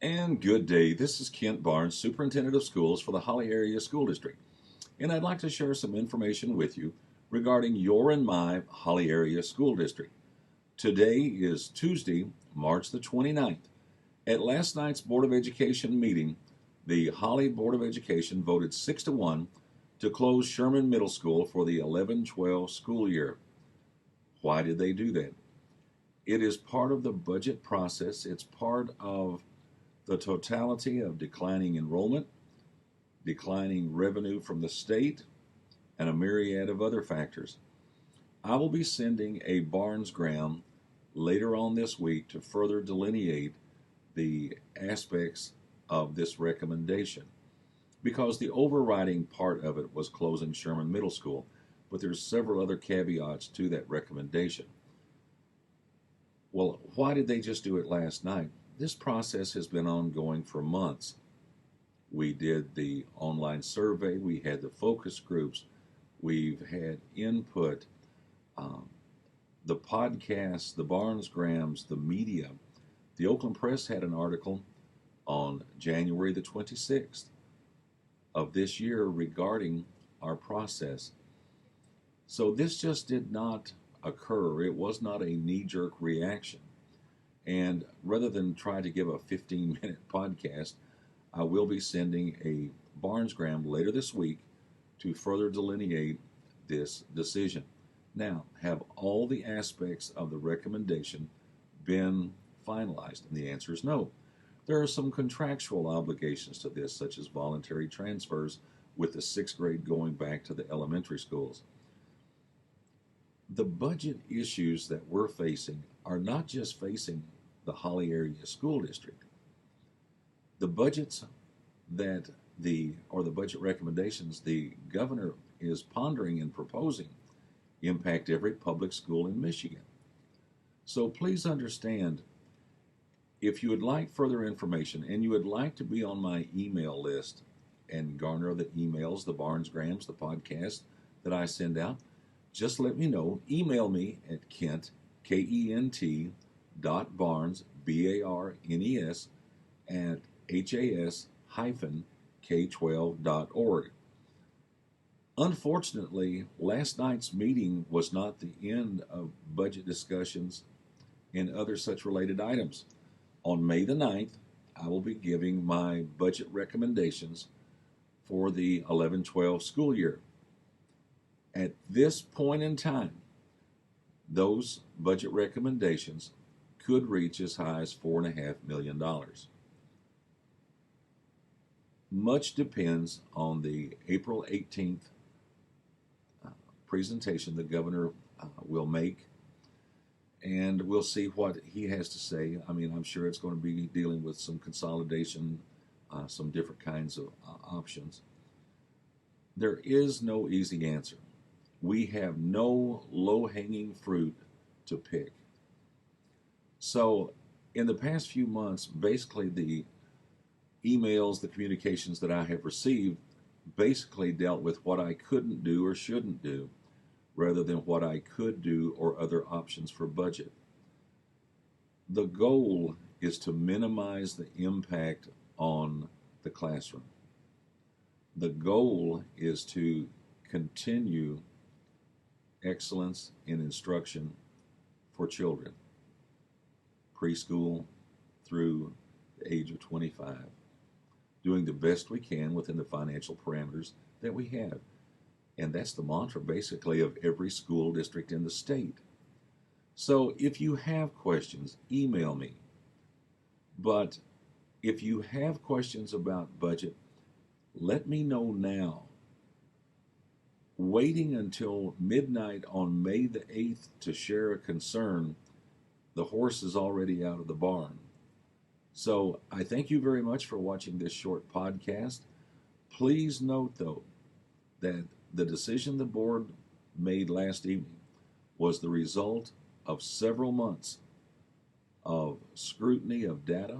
And good day. This is Kent Barnes, Superintendent of Schools for the Holly Area School District. And I'd like to share some information with you regarding your and my Holly Area School District. Today is Tuesday, March the 29th. At last night's Board of Education meeting, the Holly Board of Education voted 6 to 1 to close Sherman Middle School for the 11-12 school year. Why did they do that? It is part of the budget process. It's part of the totality of declining enrollment, declining revenue from the state, and a myriad of other factors. I will be sending a Barnes-Graham later on this week to further delineate the aspects of this recommendation because the overriding part of it was closing Sherman Middle School, but there's several other caveats to that recommendation. Well, why did they just do it last night? This process has been ongoing for months. We did the online survey, we had the focus groups, we've had input, um, the podcasts, the Barnes-Grahams, the media. The Oakland Press had an article on January the 26th of this year regarding our process. So this just did not occur. It was not a knee-jerk reaction. And rather than try to give a 15-minute podcast, I will be sending a Barnes-Graham later this week to further delineate this decision. Now, have all the aspects of the recommendation been finalized? And the answer is no. There are some contractual obligations to this, such as voluntary transfers with the sixth grade going back to the elementary schools. The budget issues that we're facing are not just facing the Holly Area School District. The budgets that the budget recommendations the governor is pondering and proposing impact every public school in Michigan. So please understand, if you would like further information and you would like to be on my email list and garner the emails, the Barnes-Grahams, the podcast that I send out, just let me know. Email me at Kent, Kent, Barnes, Barnes, at has-k12.org. Unfortunately, last night's meeting was not the end of budget discussions and other such related items. On May the 9th, I will be giving my budget recommendations for the 11-12 school year. At this point in time, those budget recommendations could reach as high as $4.5 million. Much depends on the April 18th presentation the governor will make, and we'll see what he has to say. I mean, I'm sure it's going to be dealing with some consolidation, some different kinds of options. There is no easy answer. We have no low-hanging fruit to pick. So, in the past few months, basically the emails, the communications that I have received basically dealt with what I couldn't do or shouldn't do rather than what I could do or other options for budget. The goal is to minimize the impact on the classroom. The goal is to continue excellence in instruction for children, preschool through the age of 25, doing the best we can within the financial parameters that we have. And that's the mantra basically of every school district in the state. So if you have questions, email me. But if you have questions about budget, let me know now. Waiting until midnight on May the 8th to share a concern, the horse is already out of the barn. So I thank you very much for watching this short podcast. Please note, though, that the decision the board made last evening was the result of several months of scrutiny of data,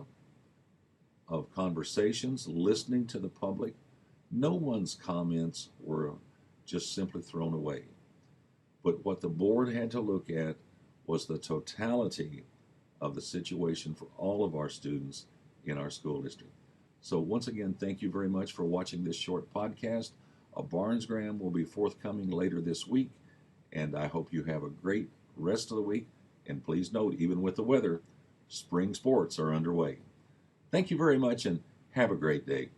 of conversations, listening to the public. No one's comments were just simply thrown away. But what the board had to look at was the totality of the situation for all of our students in our school district. So once again, thank you very much for watching this short podcast. A Barnesgram will be forthcoming later this week, and I hope you have a great rest of the week. And please note, even with the weather, spring sports are underway. Thank you very much and have a great day.